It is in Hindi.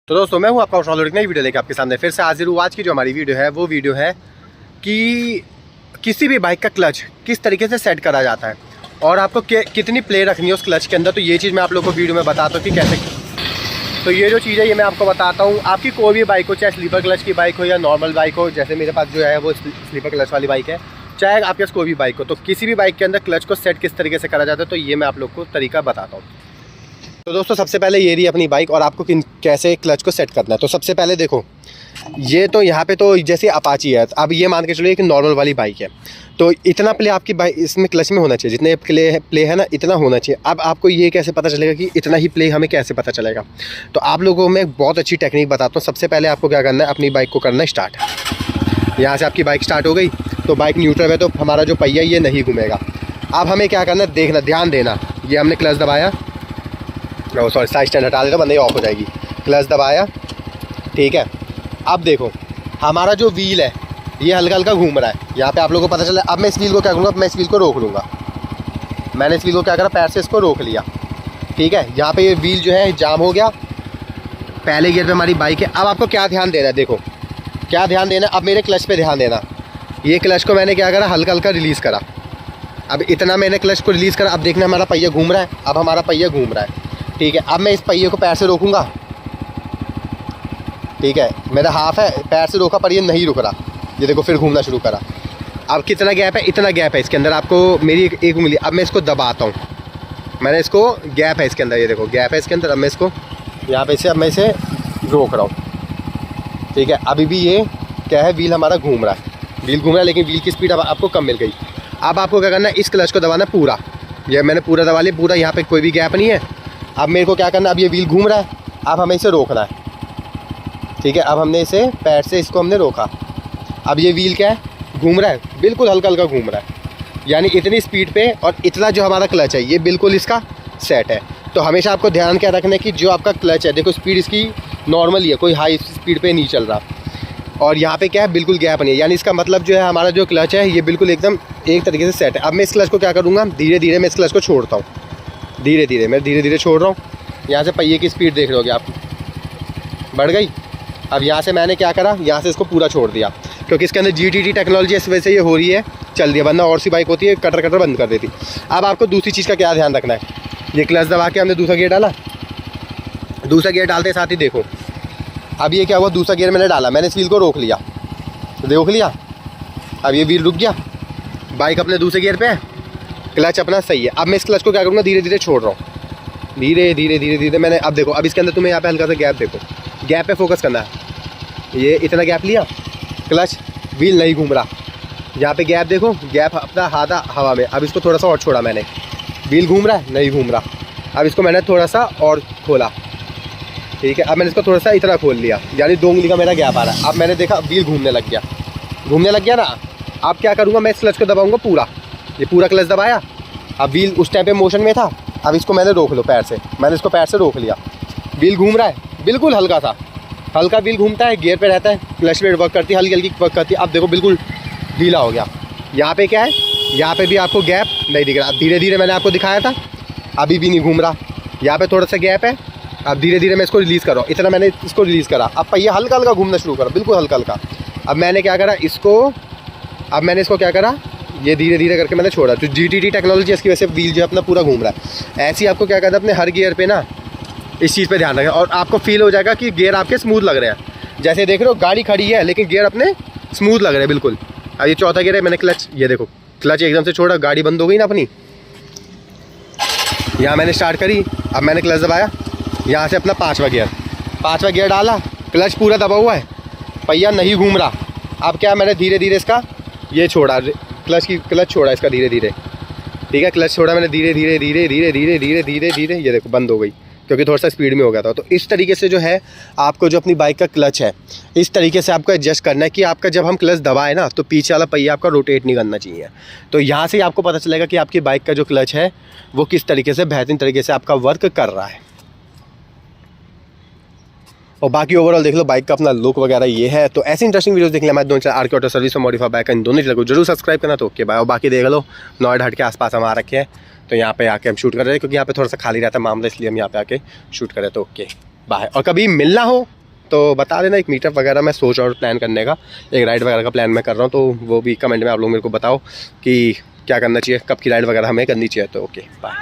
तो दोस्तों मैं हूं आपका एक नई वीडियो लेकर आपके सामने फिर से हाजिर हूँ। आज की जो हमारी वीडियो है वो वीडियो है कि किसी भी बाइक का क्लच किस तरीके से सेट करा जाता है और आपको कितनी प्ले रखनी है उस क्लच के अंदर। तो ये चीज़ मैं आप लोगों को वीडियो में बताता हूँ कि कैसे। तो ये जो चीज़ है ये मैं आपको बताता हूँ। आपकी कोई भी बाइक हो, चाहे स्लीपर क्लच की बाइक हो या नॉर्मल बाइक हो, जैसे मेरे पास जो है वो स्लीपर क्लच वाली बाइक है, चाहे आपके पास कोई भी बाइक हो, तो किसी भी बाइक के अंदर क्लच को सेट किस तरीके से करा जाता है तो ये मैं आप लोग को तरीका बताता हूँ। तो दोस्तों सबसे पहले ये रही अपनी बाइक और आपको कैसे क्लच को सेट करना है। तो सबसे पहले देखो, ये तो यहाँ पे तो जैसे अपाची है, अब ये मान के चलो एक नॉर्मल वाली बाइक है, तो इतना प्ले आपकी बाइक इसमें क्लच में होना चाहिए, जितने प्ले है ना इतना होना चाहिए। अब आपको ये कैसे पता चलेगा कि इतना ही प्ले हमें कैसे पता चलेगा, तो आप लोगों को मैं एक बहुत अच्छी टेक्निक बताता हूँ। सबसे पहले आपको क्या करना है, अपनी बाइक को करना है स्टार्ट। यहाँ से आपकी बाइक स्टार्ट हो गई तो बाइक न्यूट्रल है, तो हमारा जो पहिया ये नहीं घूमेगा। अब हमें क्या करना है, देखना, ध्यान देना, ये हमने क्लच दबाया, सॉरी साइड स्टैंड हटा देता, बंदे ऑफ हो जाएगी। क्लच दबाया, ठीक है। अब देखो हमारा जो व्हील है ये हल्का हल्का घूम रहा है, यहाँ पे आप लोगों को पता चला। अब मैं इस व्हील को क्या करूँगा, मैं इस व्हील को रोक लूँगा। मैंने इस व्हील को क्या करा, पैर से इसको रोक लिया, ठीक है। यहाँ पे ये व्हील जो है जाम हो गया, पहले गियर पे हमारी बाइक है। अब आपको क्या ध्यान देना है, देखो क्या ध्यान देना। अब मेरे क्लच पे ध्यान देना, ये क्लच को मैंने क्या करा, हल्का हल्का रिलीज़ करा। अब इतना मैंने क्लच को रिलीज़ करा। अब देखना हमारा पहिया घूम रहा है, अब हमारा पहिया घूम रहा है, ठीक है। अब मैं इस पहिए को पैर से रोकूंगा, ठीक है। मेरा हाफ है, पैर से रोका पर ये नहीं रुक रहा, ये देखो फिर घूमना शुरू करा। अब कितना गैप है, इतना गैप है इसके अंदर, आपको मेरी एक उंगली। अब मैं इसको दबाता हूँ, मैंने इसको, गैप है इसके अंदर, ये देखो गैप है इसके अंदर। अब मैं इसको यहाँ पे से, अब मैं इसे रोक रहा हूँ, ठीक है। अभी भी ये क्या है, व्हील हमारा घूम रहा है, व्हील घूम रहा है, लेकिन व्हील की स्पीड अब आपको कम मिल गई। अब आपको क्या करना है, इस क्लच को दबाना पूरा, ये मैंने पूरा दबा लिया, पूरा, यहाँ पे कोई भी गैप नहीं है। अब मेरे को क्या करना है, अब ये व्हील घूम रहा है, अब हमें इसे रोकना है, ठीक है। अब हमने इसे पैर से इसको हमने रोका। अब ये व्हील क्या है, घूम रहा है, बिल्कुल हल्का हल्का घूम रहा है, यानी इतनी स्पीड पे, और इतना जो हमारा क्लच है ये बिल्कुल इसका सेट है। तो हमेशा आपको ध्यान क्या रखना है कि जो आपका क्लच है, देखो स्पीड इसकी नॉर्मल ही है, कोई हाई स्पीड पे नहीं चल रहा, और यहाँ पे क्या है, बिल्कुल गैप नहीं है, यानी इसका मतलब जो है हमारा जो क्लच है ये बिल्कुल एकदम एक तरीके से सेट है। अब मैं इस क्लच को क्या करूँगा, धीरे धीरे मैं इस क्लच को छोड़ता हूँ, धीरे धीरे मैं धीरे धीरे छोड़ रहा हूँ। यहाँ से पहिए की स्पीड देख रहे होगे आप, बढ़ गई। अब यहाँ से मैंने क्या करा, यहाँ से इसको पूरा छोड़ दिया, क्योंकि इसके अंदर GTT टेक्नोलॉजी इस वजह से ये हो रही है, चल दिया, वरना और सी बाइक होती है कटर कटर बंद कर देती। अब आपको दूसरी चीज़ का क्या ध्यान रखना है, ये क्लच दबा के हमने दूसरा गियर डाला, दूसरा गियर डालते साथ ही देखो अब ये क्या हुआ, दूसरा गियर मैंने डाला, मैंने इस व्हील को रोक लिया, रोक लिया। अब ये व्हील रुक गया, बाइक अपने दूसरे गियर पे है, क्लच अपना सही है। अब मैं इस क्लच को क्या करूँगा, धीरे धीरे छोड़ रहा हूँ, धीरे धीरे धीरे धीरे मैंने। अब देखो, अब इसके अंदर तुम्हें यहाँ पे हल्का सा गैप, देखो गैप पे फोकस करना है, ये इतना गैप लिया, क्लच, व्हील नहीं घूम रहा, यहाँ पे गैप देखो, गैप अपना आधा हवा में। अब इसको थोड़ा सा और छोड़ा मैंने, व्हील घूम रहा है, नहीं घूम रहा। अब इसको मैंने थोड़ा सा और खोला, ठीक है। अब मैंने इसको थोड़ा सा इतना खोल लिया, यानी 2 उंगली का मेरा गैप आ रहा है। अब मैंने देखा व्हील घूमने लग गया, घूमने लग गया ना। अब क्या करूँगा, मैं इस क्लच को दबाऊँगा पूरा, ये पूरा क्लच दबाया। अब व्हील उस टाइम पे मोशन में था, अब इसको मैंने रोक लो पैर से, मैंने इसको पैर से रोक लिया, व्हील घूम रहा है, बिल्कुल हल्का सा, हल्का व्हील घूमता है, गियर पे रहता है, क्लच प्लेट वर्क करती है, हल्की हल्की वर्क करती है। अब देखो बिल्कुल ढीला हो गया। यहाँ पे क्या है, यहाँ पे भी आपको गैप नहीं दिख रहा, धीरे धीरे मैंने आपको दिखाया था, अभी भी नहीं घूम रहा। यहाँ पे थोड़ा सा गैप है, अब धीरे धीरे मैं इसको रिलीज़ कर रहा हूँ, इतना मैंने इसको रिलीज़ करा। अब पहिया हल्का हल्का घूमना शुरू करा, बिल्कुल हल्का हल्का। अब मैंने क्या करा, इसको, अब मैंने इसको क्या करा, ये धीरे धीरे करके मैंने छोड़ा। तो GTT टेक्नोलॉजी इसकी वजह से व्हील जो है अपना पूरा घूम रहा है। ऐसे ही आपको क्या करना है, अपने हर गियर पे ना इस चीज़ पे ध्यान रखें, और आपको फील हो जाएगा कि गियर आपके स्मूथ लग रहे हैं। जैसे देख रहे हो गाड़ी खड़ी है लेकिन गियर अपने स्मूथ लग रहे हैं बिल्कुल। अब ये चौथा गियर है, मैंने क्लच, ये देखो क्लच एकदम से छोड़ा, गाड़ी बंद हो गई ना अपनी। यहाँ मैंने स्टार्ट करी, अब मैंने क्लच दबाया, यहाँ से अपना 5वां गियर डाला, क्लच पूरा दबा हुआ है, पहिया नहीं घूम रहा। अब क्या, मैंने धीरे धीरे इसका ये छोड़ा, क्लच छोड़ा इसका धीरे धीरे, ठीक है। क्लच छोड़ा मैंने धीरे धीरे धीरे धीरे धीरे धीरे धीरे धीरे, ये देखो बंद हो गई, क्योंकि थोड़ा सा स्पीड में हो गया था। तो इस तरीके से जो है आपको जो अपनी बाइक का क्लच है, इस तरीके से आपको एडजस्ट करना है कि आपका जब हम क्लच दबाए ना तो पीछे वाला पहिया आपका रोटेट नहीं करना चाहिए। तो यहाँ से आपको पता चलेगा कि आपकी बाइक का जो क्लच है वो किस तरीके से बेहतरीन तरीके से आपका वर्क कर रहा है। और बाकी ओवरऑल देख लो बाइक का अपना लुक वगैरह ये है। तो ऐसे इंटरेस्टिंग वीडियोस देखने हमारे दोनों चैनल आरके ऑटो सर्विस और मॉडिफाई बाइक इन दोनों चैनल को जरूर सब्सक्राइब करना। तो ओके बाय। और बाकी देख लो नोएडा हट के आसपास हम आ रखे हैं, तो यहाँ पे आके हम शूट कर रहे हैं, क्योंकि यहाँ पे थोड़ा सा खाली रहता है मामला, इसलिए हम यहाँ पे आके शूट कर रहे हैं। तो ओके बाय। और कभी मिलना हो तो बता देना एक मीटअप वगैरह मैं सोच रहा हूँ प्लान करने का, एक राइड वगैरह का प्लान मैं कर रहा हूँ, तो वो भी कमेंट में आप लोग मेरे को बताओ कि क्या करना चाहिए, कब की राइड वगैरह हमें करनी चाहिए। तो ओके बाय।